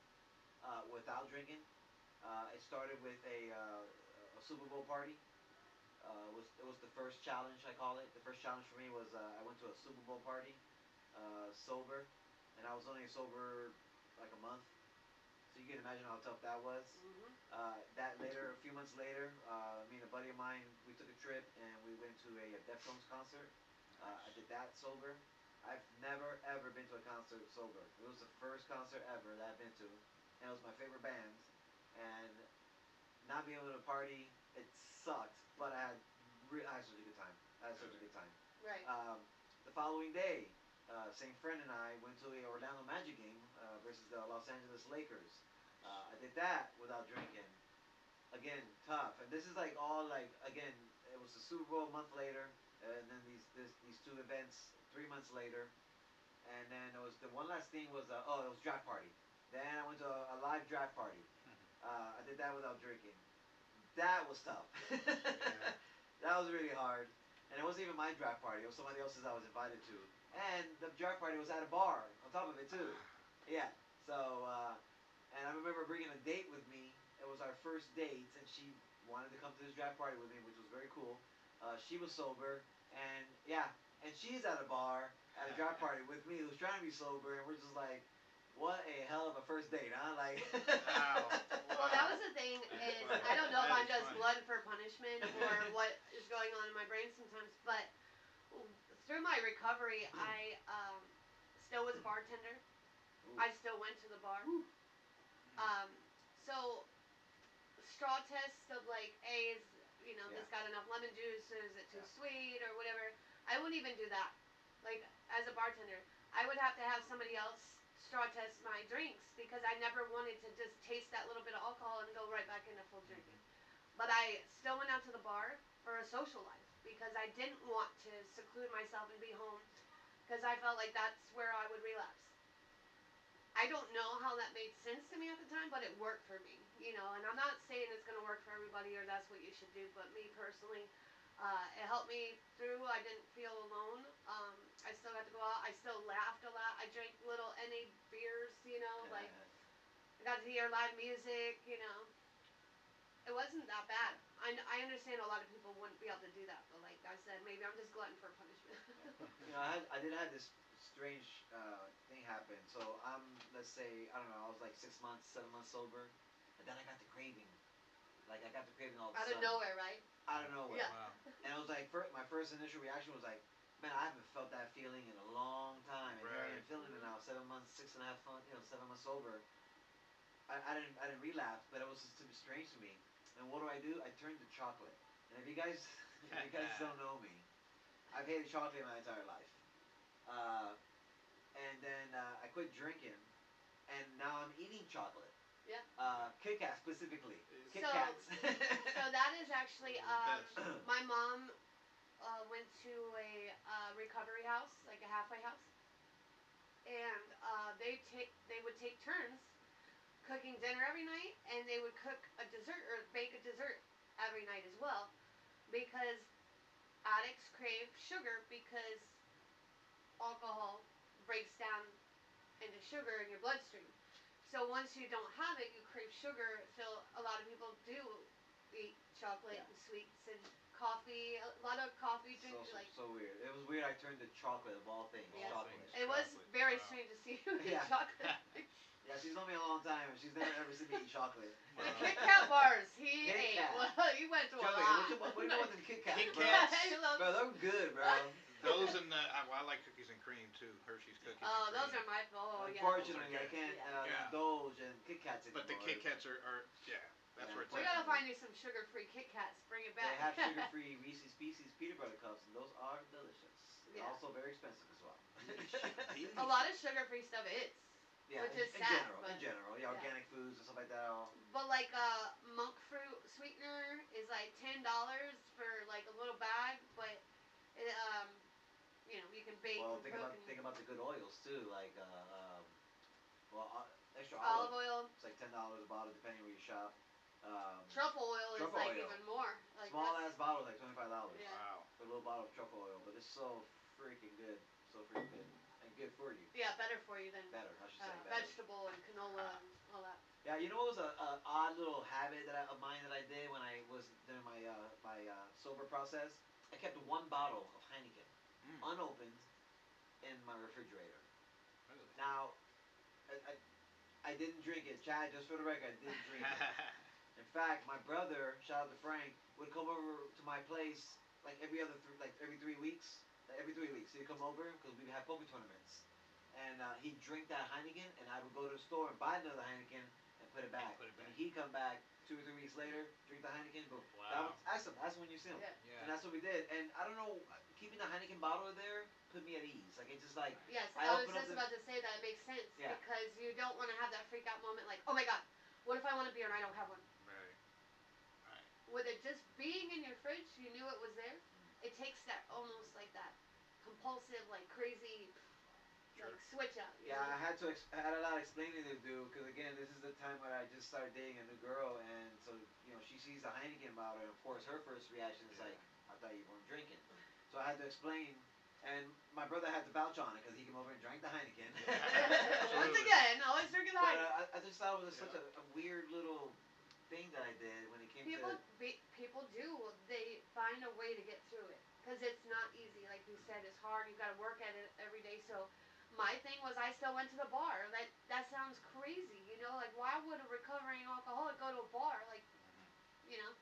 without drinking. It started with a Super Bowl party. It was the first challenge, I call it. The first challenge for me was I went to a Super Bowl party sober, and I was only sober like a month. So you can imagine how tough that was. Mhm. A few months later, me and a buddy of mine, we took a trip and we went to a Deftones concert. I did that sober. I've never ever been to a concert sober. It was the first concert ever that I've been to, and it was my favorite band. And not being able to party, it sucked, but I had such a good time. I had such a good time. Right. The following day, same friend and I went to a Orlando Magic game versus the Los Angeles Lakers. I did that without drinking. Again, tough. And this is like all like again. It was the Super Bowl a month later, and then these two events 3 months later, and then it was the one last thing was it was draft party. Then I went to a live draft party. I did that without drinking. That was tough. Yeah. That was really hard. And it wasn't even my draft party. It was somebody else's I was invited to. And the draft party was at a bar on top of it too. Yeah. So, and I remember bringing a date with me. It was our first date, and she wanted to come to this draft party with me, which was very cool. She was sober, and yeah, and she's at a bar at a draft party with me, who's trying to be sober, and we're just like, what a hell of a first date, huh? Like. Wow. Well, that was the thing is, I don't know if That I'm is just funny. blood for punishment or what is going on in my brain sometimes, but through my recovery, I still was a bartender. Ooh. I still went to the bar. Um, so straw tests of like, hey, is this got enough lemon juice? Or is it too sweet or whatever? I wouldn't even do that. Like as a bartender, I would have to have somebody else straw test my drinks because I never wanted to just taste that little bit of alcohol and go right back into full drinking. But I still went out to the bar for a social life because I didn't want to seclude myself and be home because I felt like that's where I would relapse. I don't know how that made sense to me at the time, but it worked for me, and I'm not saying it's going to work for everybody or that's what you should do, but me personally, it helped me through. I didn't feel alone. I still got to go out. I still laughed a lot. I drank little NA beers, like I got to hear live music. It wasn't that bad. I understand a lot of people wouldn't be able to do that, but like I said, maybe I'm just glutton for punishment. I did have this strange thing happen. So let's say, I don't know, I was like 6 months, 7 months sober, and then I got the craving. Like I got the craving all of a Out of sudden. nowhere, right? Out of nowhere. Yeah. Wow. And it was like, my first initial reaction was like, man, I haven't felt that feeling in a long time, and here I am Right. feeling it now. 7 months, 6.5 months, 7 months sober. I didn't relapse, but it was just too strange to me. And what do? I turned to chocolate. And if you guys don't know me, I've hated chocolate my entire life. Uh, and then I quit drinking, and now I'm eating chocolate. Yeah. Kit Kat specifically. Kit So- Kats. So that is actually Best. my mom went to a recovery house, like a halfway house, and they would take turns cooking dinner every night, and they would cook a dessert or bake a dessert every night as well, because addicts crave sugar because alcohol breaks down into sugar in your bloodstream. So once you don't have it, you crave sugar. So a lot of people do eat chocolate and sweets and coffee. A lot of coffee drinks, like So weird. It was weird. I turned to chocolate of all things. Yes. Chocolate. it was Chocolate. very Wow. strange to see you eat Yeah. chocolate. Yeah, she's known me a long time, and she's never ever seen me eat chocolate. Wow. The Kit Kat bars, he Kit ate. Kat. Well, he went to a Chocolate. lot. What do you know what's in Kit Kat? Kit bro? Kats. He loves- Bro, they're good, bro. Those and I like cookies and cream too. Hershey's cookies. Oh, and those cream. are my yeah. Unfortunately, I Those are can't Yeah. indulge in Kit Kats anymore. But the Kit Kats are yeah. That's Yeah. where it's We at. gotta find you some sugar-free Kit Kats. Bring it They back. have sugar-free Reese's Pieces peanut butter cups, and those are delicious. Yeah. Also very expensive as well. A lot of sugar-free stuff is. Yeah, Which in, is in sad, general, but- in general, yeah, organic foods and stuff like that. All. But like monk fruit sweetener is like $10 for like a little bag, but it, you can bake Well, and think about the good oils too, like extra olive oil. It's like $10 a bottle depending where you shop. Truffle oil is Truffle like oil. even more. Like Small that's- ass bottle is like $25 Yeah. Wow. for a little bottle of truffle oil, but it's so freaking good, and good for you. Yeah, better for you than Better, I should say better. vegetable and canola and all that. Yeah, you know what was a odd little habit of mine that I did when I was during my sober process? I kept one bottle of Heineken unopened in my refrigerator. Really? Now, I didn't drink it. Chad, just for the record, I didn't drink it. In fact, my brother, shout out to Frank, would come over to my place like every 3 weeks. Like every 3 weeks, he'd come over because we have poker tournaments, and he'd drink that Heineken, and I would go to the store and buy another Heineken and put it back. put it back. And he'd come back 2 or 3 weeks later, drink the Heineken, boom. Wow. That's when you see him. Yeah. Yeah. And that's what we did. And I don't know, keeping the Heineken bottle there put me at ease. Like it just like Yes, I I was open up just the- about to say that it makes sense Yeah. because you don't want to have that freak out moment like, oh my god, what if I want a beer and I don't have one? Right. Right. With it just being in your fridge, you knew it was there. It takes that almost like that compulsive, like crazy, Sure. like switch out. you Yeah, know? I had a lot of explaining to do because again, this is the time where I just started dating a new girl, and so she sees the Heineken bottle, and of course her first reaction is Yeah. like, I thought you weren't drinking. So I had to explain, and my brother had to vouch on it because he came over and drank the Heineken. Once Absolutely. again, always drinking the But Heineken. I just thought it was such Yeah. a weird little thing that I did when it came to. People do. They find a way to get through it because it's not easy. Like you said, it's hard. You got to work at it every day. So my thing was, I still went to the bar. That sounds crazy, you know. Like why would a recovering alcoholic go to a bar? Like you know,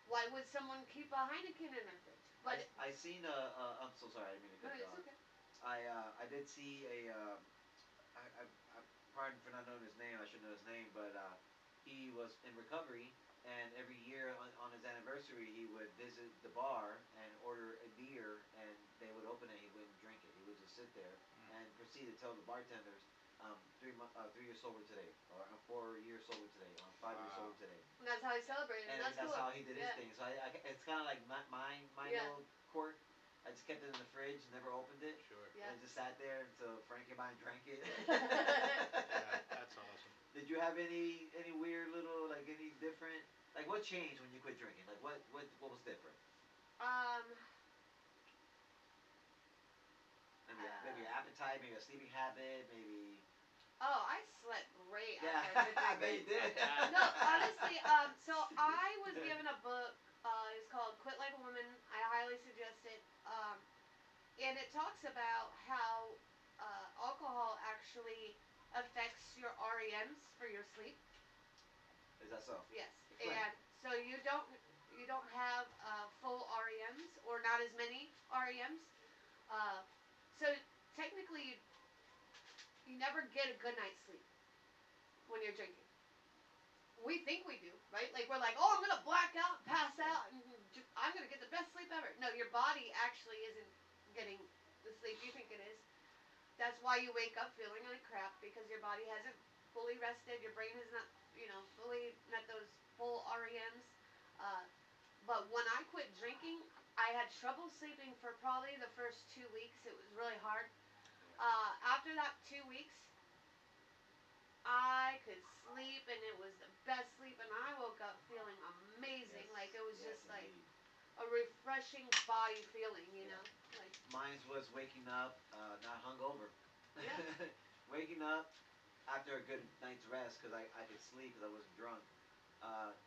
why would someone keep a Heineken in their fridge? But I seen a. I'm so sorry, I didn't mean to no, cut you it's off. okay. I did see a. I pardon for not knowing his name. I should know his name, but he was in recovery, and every year on his anniversary, he would visit the bar and order a beer, and they would open it. He wouldn't drink it. He would just sit there and proceed to tell the bartenders, 3 years sober today, or I'm 4 years sober today, or I'm 5 years Wow. sober today, And that's how he celebrated. and And that's that's cool. how he did his Yeah. thing. So it's kind of like my Yeah. little quirk. I just kept it in the fridge, never opened it, Sure. Yeah. and it just sat there until Frank came by and drank it. Yeah, that's awesome. Did you have any weird little like any different like what changed when you quit drinking? Like what was different? um. Maybe your appetite, maybe a sleeping habit, maybe. Oh, I slept great Yeah, after I quit I bet you drinking. did. No, honestly, so I was given a book. It's called "Quit Like a Woman." I highly suggest it. And it talks about how alcohol actually affects your REMs for your sleep. Is that so? Yes, Explain. and so you don't have full REMs or not as many REMs. Uh, so technically, you never get a good night's sleep when you're drinking. We think we do, right? Like we're like, oh, I'm gonna black out, pass out, and I'm gonna get the best sleep ever. No, your body actually isn't getting the sleep you think it is. That's why you wake up feeling like crap because your body hasn't fully rested. Your brain has not, fully met those full REMs. Uh, but when I quit drinking, I had trouble sleeping for probably the first 2 weeks. It was really hard. After that 2 weeks, I could sleep and it was the best sleep and I woke up feeling amazing. Yes. Like it was Yes, just like indeed. a refreshing body feeling, Yeah. Like Mine was waking up, not hungover. yeah. Waking up after a good night's rest because I could sleep because I wasn't drunk.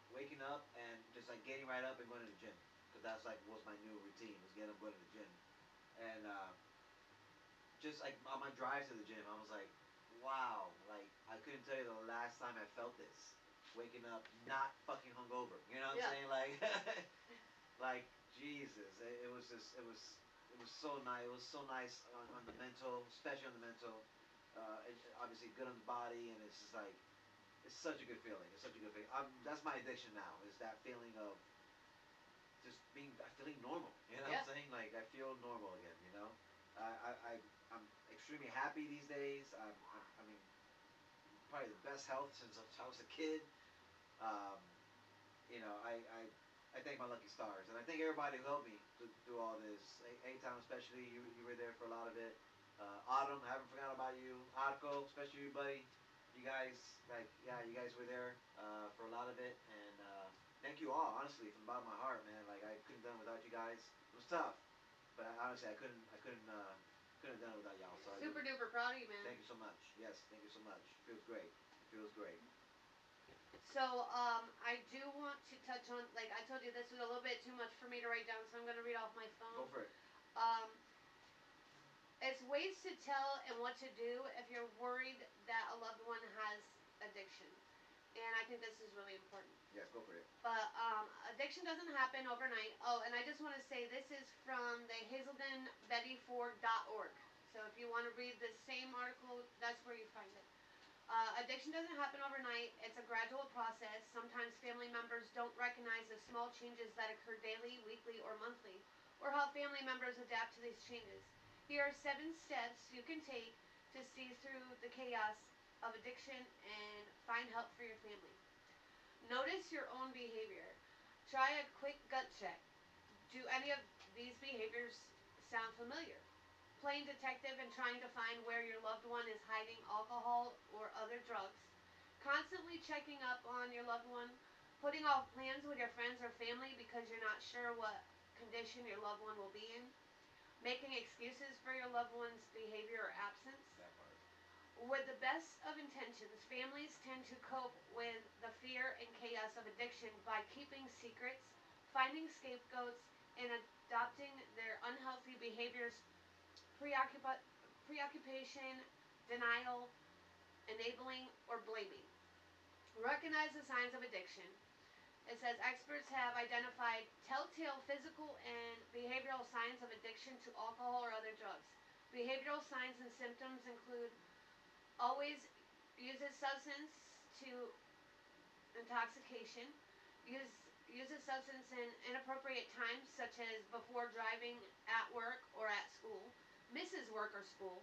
Waking up and just like getting right up and going to the gym because that's like was my new routine was getting up going to the gym and just like on my drive to the gym I was like wow like I couldn't tell you the last time I felt this waking up not fucking hungover you know what I'm Yeah. saying like like Jesus it was just it was so nice it was so nice on the mental especially on the mental obviously good on the body and it's just like it's such a good feeling. It's such a good feeling. That's my addiction now. Is that feeling of just feeling normal. You know Yeah. what I'm saying? Like I feel normal again. You know, I'm extremely happy these days. I mean, probably the best health since I was a kid. Um, you know, I thank my lucky stars, and I thank everybody who helped me through all this. A-Town, especially you were there for a lot of it. Autumn, I haven't forgotten about you. Arco, especially you, buddy. You guys, like, yeah, you guys were there for a lot of it, and thank you all, honestly, from the bottom of my heart, man. Like, I couldn't have done it without you guys. It was tough, but honestly, couldn't have done it without y'all. So I Super really, duper proud of you, man. thank you so much. Yes, thank you so much. Feels great. Feels great. So, I do want to touch on, like I told you, this was a little bit too much for me to write down, so I'm gonna read off my Go phone. for it. Um, it's ways to tell and what to do if you're worried that a loved one has addiction. And I think this is really important. Yes, go for it. But addiction doesn't happen overnight. Oh, and I just want to say this is from the HazeldenBettyFord.org. So if you want to read the same article, that's where you find it. Addiction doesn't happen overnight. It's a gradual process. Sometimes family members don't recognize the small changes that occur daily, weekly, or monthly, or how family members adapt to these changes. Here are 7 steps you can take to see through the chaos of addiction and find help for your family. Notice your own behavior. Try a quick gut check. Do any of these behaviors sound familiar? Playing detective and trying to find where your loved one is hiding alcohol or other drugs. Constantly checking up on your loved one. Putting off plans with your friends or family because you're not sure what condition your loved one will be in, making excuses for your loved one's behavior or absence. That part. With the best of intentions, families tend to cope with the fear and chaos of addiction by keeping secrets, finding scapegoats, and adopting their unhealthy behaviors, preoccupation, denial, enabling, or blaming. Recognize the signs of addiction. It says experts have identified telltale physical and behavioral signs of addiction to alcohol or other drugs. Behavioral signs and symptoms include always uses substance to intoxication, uses substance in inappropriate times such as before driving, at work, or at school, misses work or school,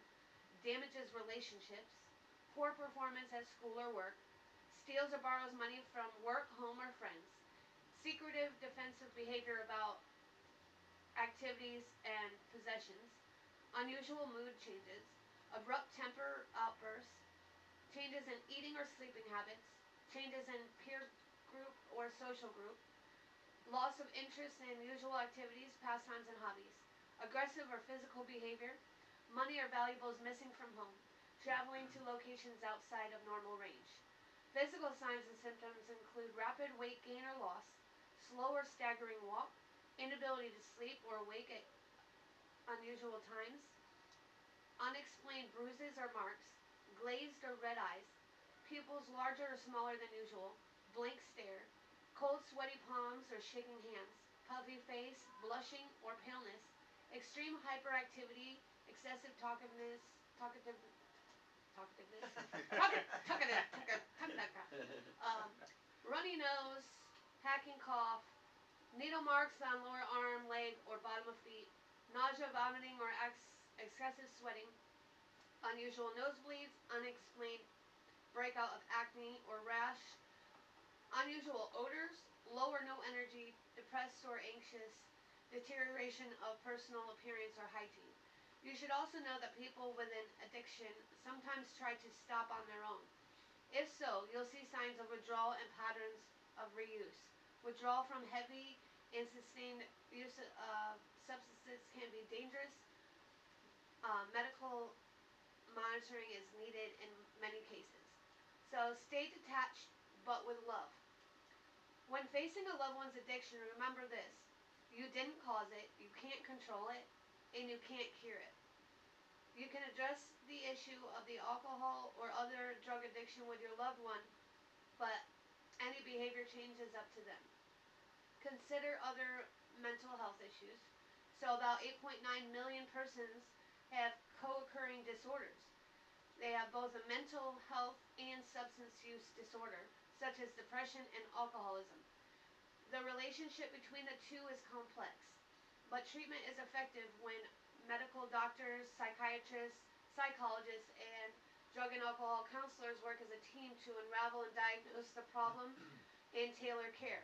damages relationships, poor performance at school or work, steals or borrows money from work, home, or friends, secretive defensive behavior about activities and possessions, unusual mood changes, abrupt temper outbursts, changes in eating or sleeping habits, changes in peer group or social group, loss of interest in usual activities, pastimes, and hobbies, aggressive or physical behavior, money or valuables missing from home, traveling to locations outside of normal range. Physical signs and symptoms include rapid weight gain or loss, slow or staggering walk, inability to sleep or awake at unusual times, unexplained bruises or marks, glazed or red eyes, pupils larger or smaller than usual, blank stare, cold sweaty palms or shaking hands, puffy face, blushing or paleness, extreme hyperactivity, excessive talkativeness, runny nose, hacking cough, needle marks on lower arm, leg, or bottom of feet, nausea, vomiting, or excessive sweating, unusual nosebleeds, unexplained breakout of acne or rash, unusual odors, low or no energy, depressed or anxious, deterioration of personal appearance or hygiene. You should also know that people with an addiction sometimes try to stop on their own. If so, you'll see signs of withdrawal and patterns of reuse. Withdrawal from heavy and sustained use of substances can be dangerous. Medical monitoring is needed in many cases. So stay detached but with love. When facing a loved one's addiction, remember this. You didn't cause it, you can't control it, and you can't cure it. You can address the issue of the alcohol or other drug addiction with your loved one, but any behavior change is up to them. Consider other mental health issues. So about 8.9 million persons have co-occurring disorders. They have both a mental health and substance use disorder, such as depression and alcoholism. The relationship between the two is complex, but treatment is effective when medical doctors, psychiatrists, psychologists, and drug and alcohol counselors work as a team to unravel and diagnose the problem and tailor care.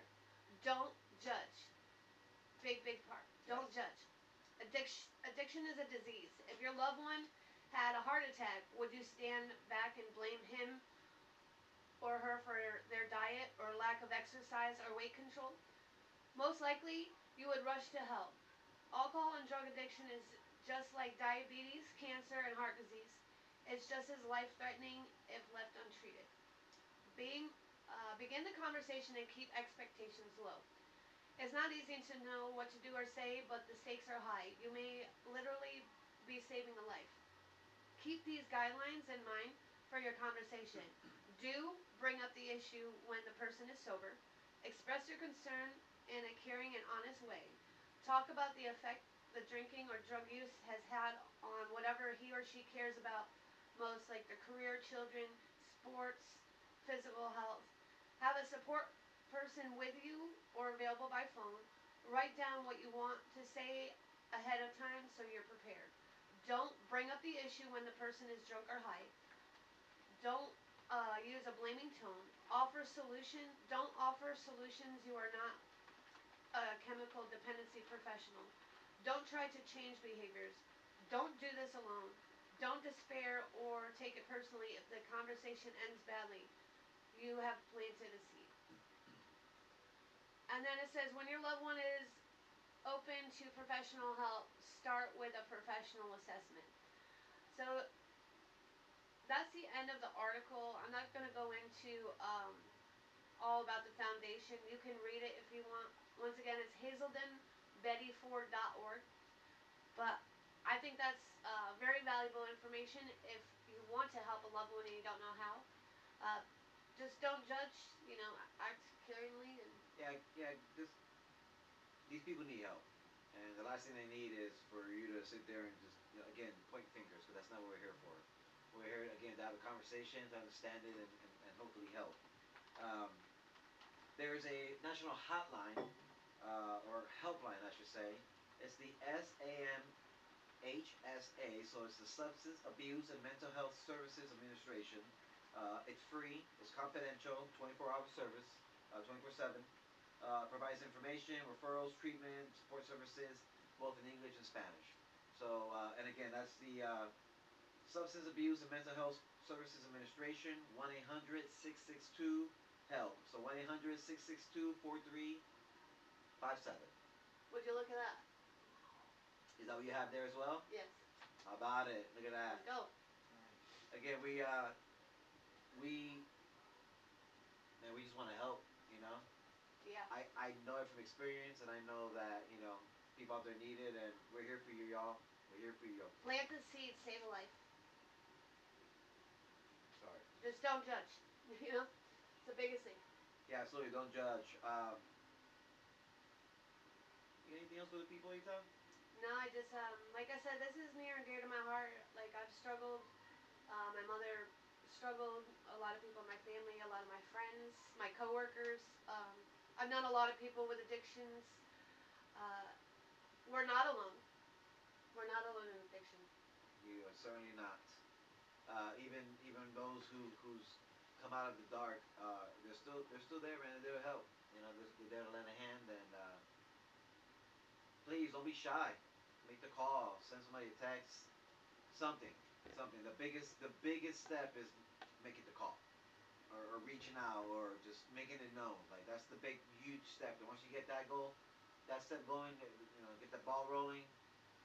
Don't judge. Big part. Don't judge. Addiction is a disease. If your loved one had a heart attack, would you stand back and blame him or her for their diet or lack of exercise or weight control? Most likely, you would rush to help. Alcohol and drug addiction is just like diabetes, cancer, and heart disease. It's just as life-threatening if left untreated. Begin the conversation and keep expectations low. It's not easy to know what to do or say, but the stakes are high. You may literally be saving a life. Keep these guidelines in mind for your conversation. Do bring up the issue when the person is sober. Express your concern in a caring and honest way. Talk about the effect the drinking or drug use has had on whatever he or she cares about most, like their career, children, sports, physical health. Have a support person with you or available by phone. Write down what you want to say ahead of time so you're prepared. Don't bring up the issue when the person is drunk or high. Don't use a blaming tone. Don't offer solutions. You are not a chemical dependency professional. Don't try to change behaviors. Don't do this alone. Don't despair or take it personally if the conversation ends badly. You have planted a seed. And then it says when your loved one is open to professional help, start with a professional assessment. So that's the end of the article. I'm not going to go into all about the foundation. You can read it if you want. Once again, it's hazeldenbettyford.org. But I think that's very valuable information if you want to help a loved one and you don't know how. Uh, just don't judge, act caringly and Yeah. These people need help, and the last thing they need is for you to sit there and just again point fingers, because that's not what we're here for. We're here again to have a conversation, to understand it, and hopefully help. Um, there's a national hotline or helpline, I should say. It's the SAMHSA, so it's the Substance Abuse and Mental Health Services Administration. It's free, it's confidential, 24-hour service, 24/7. Provides information, referrals, treatment, support services, both in English and Spanish. So, and again, that's the Substance Abuse and Mental Health Services Administration, 1-800-662-HELP. So 1-800-662-4357. would you look at that? Is that what you have there as well? Yes. How about it? Look at that. Let's go. Again, we, man, we just want to help, you know? Yeah. I know it from experience, and I know that, people out there need it, and we're here for you, y'all. We're here for you. Plant the seed, save a life. Sorry. Just don't judge. It's the biggest thing. Yeah, absolutely. Don't judge. You got anything else for the people, Ita? No, I just like I said, this is near and dear to my heart. Like I've struggled. My mother struggled. A lot of people in my family, a lot of my friends, my coworkers. I've known a lot of people with addictions. Uh, we're not alone. We're not alone in addiction. You are certainly not. Even those who's come out of the dark, they're still there, man. They're there to help. They're there to lend a hand, and please don't be shy. Make the call. Send somebody a text. Something. Something. The biggest step is making the call, or reaching out, or just making it known. Like that's the big, huge step. And once you get that goal, that step going, get the ball rolling.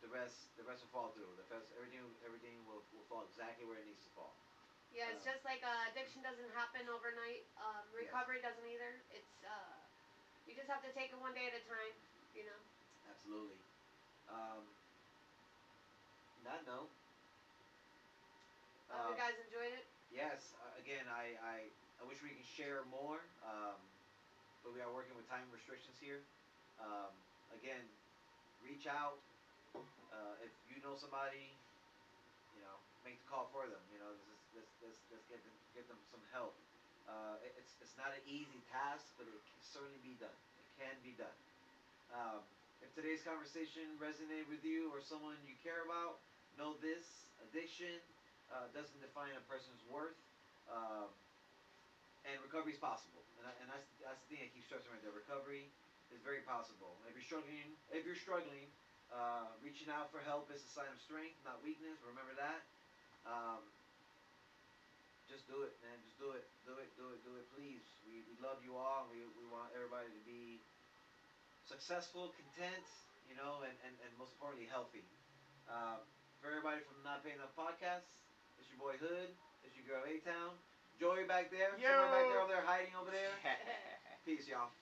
The rest will fall through. Everything will fall exactly where it needs to fall. Yeah, it's just like addiction doesn't happen overnight. Recovery doesn't either. It's you just have to take it one day at a time. You know. Absolutely. Um, on that note, You guys enjoyed it. yes. Again, I wish we could share more, but we are working with time restrictions here. Um, again, reach out. If you know somebody, make the call for them. Let's get them some help. It's not an easy task, but it can certainly be done. It can be done. If today's conversation resonated with you or someone you care about, know this: addiction doesn't define a person's worth, um, and recovery is possible. And that's the thing I keep stressing right there. Recovery is very possible. And if you're struggling, reaching out for help is a sign of strength, not weakness. Remember that. Um, just do it, man. Just do it. Do it. Do it. Do it. Please. We love you all. We want everybody to be successful, content, and most importantly, healthy. For everybody from Not Paying Enough Podcast, it's your boy Hood. It's your girl A-Town. Joey back there. Yo. Somewhere back there over there hiding over there. Peace, y'all.